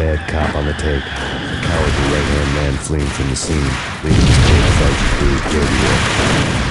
bad cop on the take. A cowardly right-hand man fleeing from the scene, leaving his big fight to do his dirty work.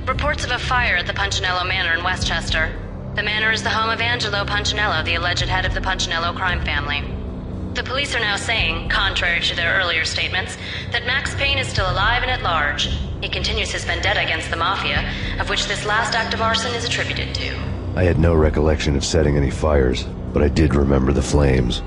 Reports of a fire at the Punchinello Manor in Westchester. The manor is the home of Angelo Punchinello, the alleged head of the Punchinello crime family. The police are now saying, contrary to their earlier statements, that Max Payne is still alive and at large. He continues his vendetta against the Mafia, of which this last act of arson is attributed to. I had no recollection of setting any fires, but I did remember the flames.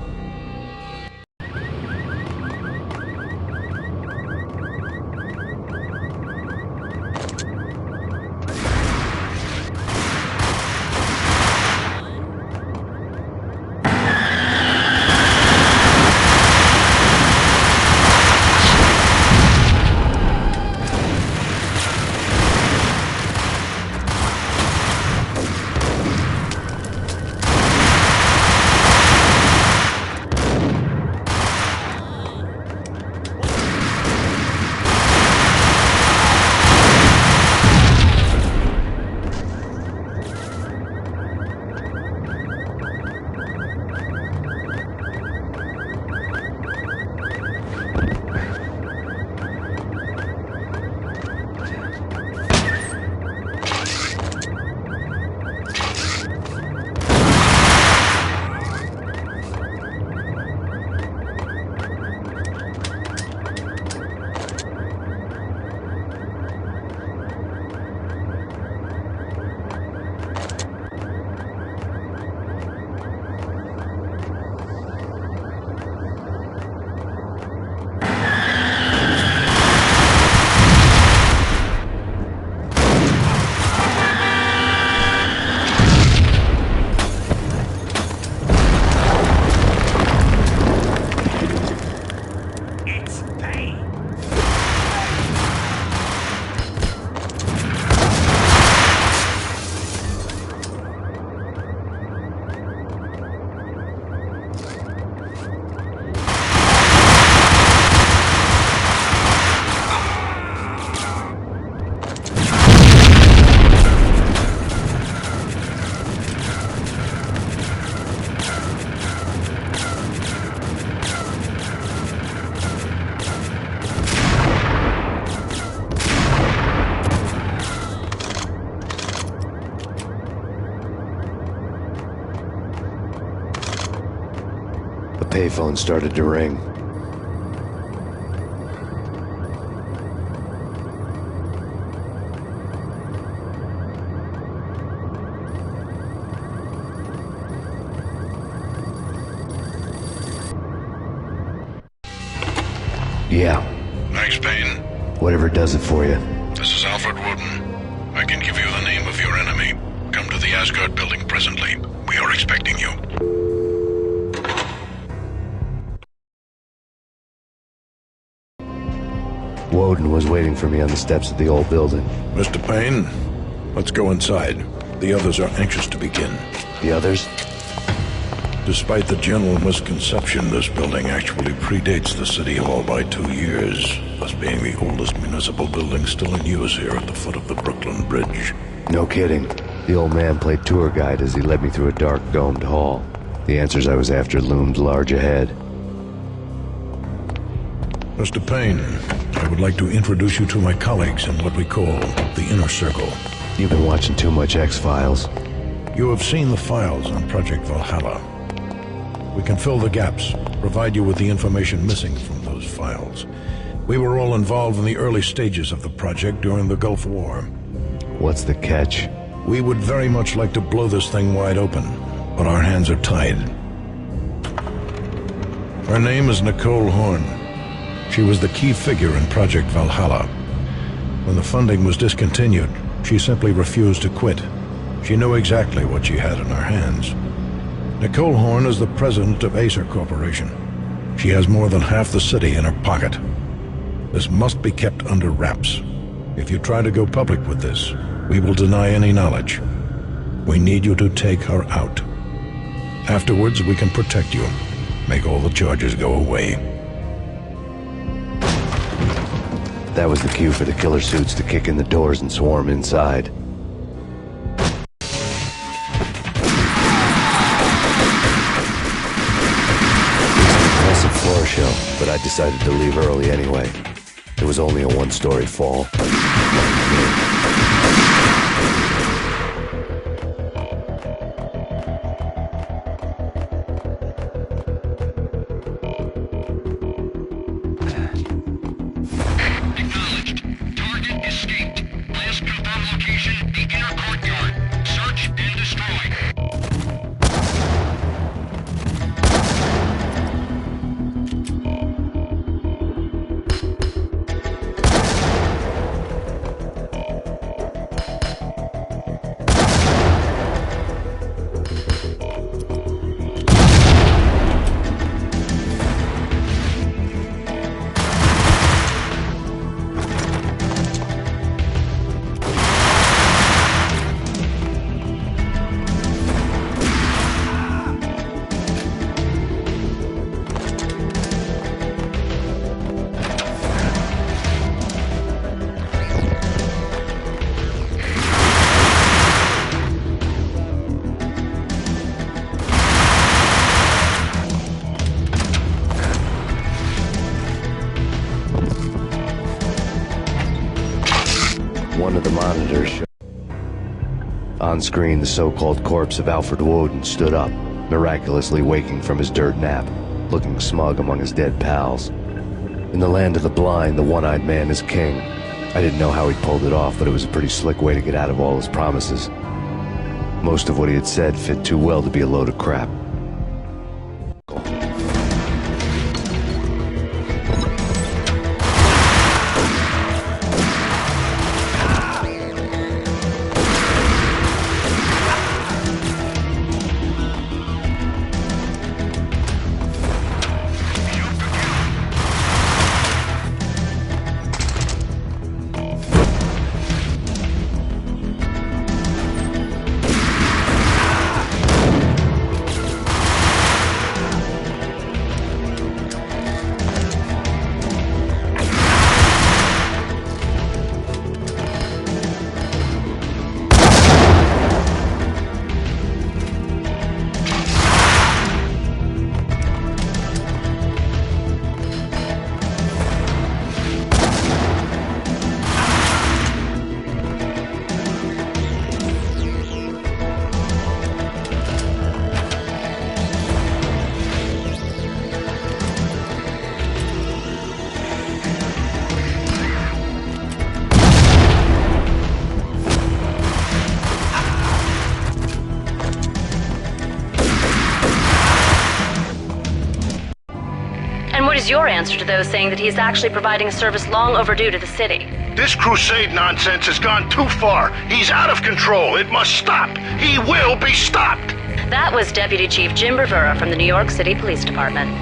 payphone started to ring. Yeah. Max Payne. Whatever does it for you. This is Alfred Woden. I can give you the name of your enemy. Come to the Asgard building presently. We are expecting you. Woden was waiting for me on the steps of the old building. Mr. Payne, let's go inside. The others are anxious to begin. The others? Despite the general misconception, this building actually predates the City Hall by 2 years, thus being the oldest municipal building still in use here at the foot of the Brooklyn Bridge. No kidding. The old man played tour guide as he led me through a dark domed hall. The answers I was after loomed large ahead. Mr. Payne, I would like to introduce you to my colleagues in what we call the Inner Circle. You've been watching too much X-Files. You have seen the files on Project Valhalla. We can fill the gaps, provide you with the information missing from those files. We were all involved in the early stages of the project during the Gulf War. What's the catch? We would very much like to blow this thing wide open, but our hands are tied. Her name is Nicole Horn. She was the key figure in Project Valhalla. When the funding was discontinued, she simply refused to quit. She knew exactly what she had in her hands. Nicole Horn is the president of Acer Corporation. She has more than half the city in her pocket. This must be kept under wraps. If you try to go public with this, we will deny any knowledge. We need you to take her out. Afterwards, we can protect you. Make all the charges go away. That was the cue for the killer suits to kick in the doors and swarm inside. Floor show, but I decided to leave early anyway. It was only a one-story fall. Acknowledged. Target escaped. Last confirmed location, the inner courtyard. Search and destroy. One of the monitors showed. On screen, the so-called corpse of Alfred Woden stood up, miraculously waking from his dirt nap, looking smug among his dead pals. In the land of the blind, the one-eyed man is king. I didn't know how he pulled it off, but it was a pretty slick way to get out of all his promises. Most of what he had said fit too well to be a load of crap. is your answer to those saying that he is actually providing a service long overdue to the city? This crusade nonsense has gone too far. He's out of control. It must stop. He will be stopped. That was Deputy Chief Jim Rivera from the New York City Police Department.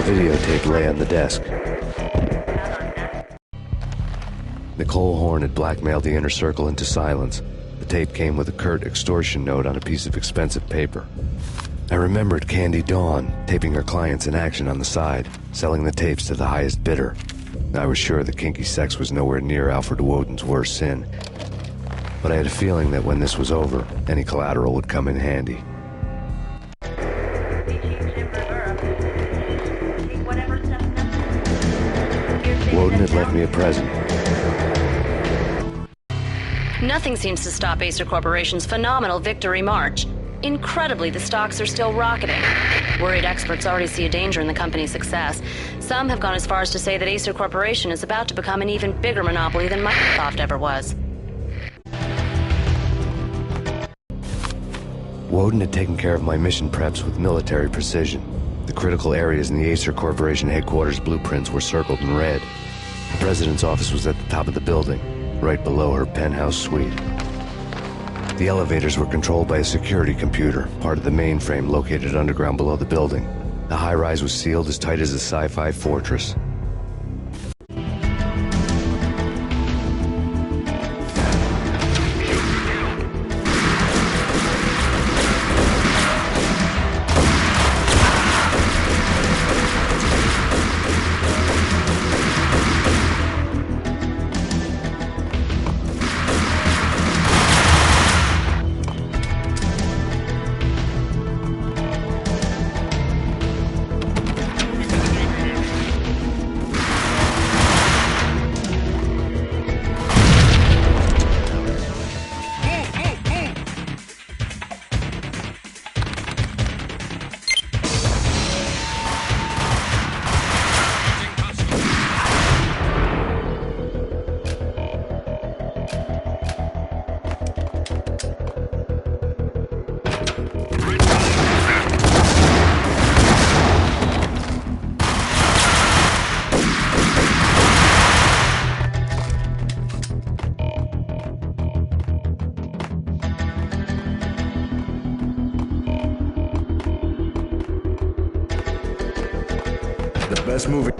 Videotape lay on the desk. Nicole Horn had blackmailed the inner circle into silence. The tape came with a curt extortion note on a piece of expensive paper. I remembered Candy Dawn taping her clients in action on the side, selling the tapes to the highest bidder. I was sure that kinky sex was nowhere near Alfred Woden's worst sin. But I had a feeling that when this was over, any collateral would come in handy. Woden had left me a present. Nothing seems to stop Acer Corporation's phenomenal victory march. Incredibly, the stocks are still rocketing. Worried experts already see a danger in the company's success. Some have gone as far as to say that Acer Corporation is about to become an even bigger monopoly than Microsoft ever was. Woden had taken care of my mission preps with military precision. The critical areas in the Acer Corporation headquarters blueprints were circled in red. The president's office was at the top of the building, right below her penthouse suite. The elevators were controlled by a security computer, part of the mainframe located underground below the building. The high-rise was sealed as tight as a sci-fi fortress. The best movie.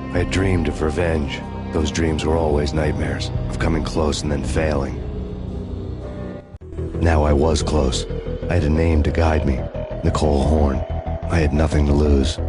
I had dreamed of revenge. Those dreams were always nightmares, of coming close and then failing. Now I was close. I had a name to guide me, Nicole Horn. I had nothing to lose.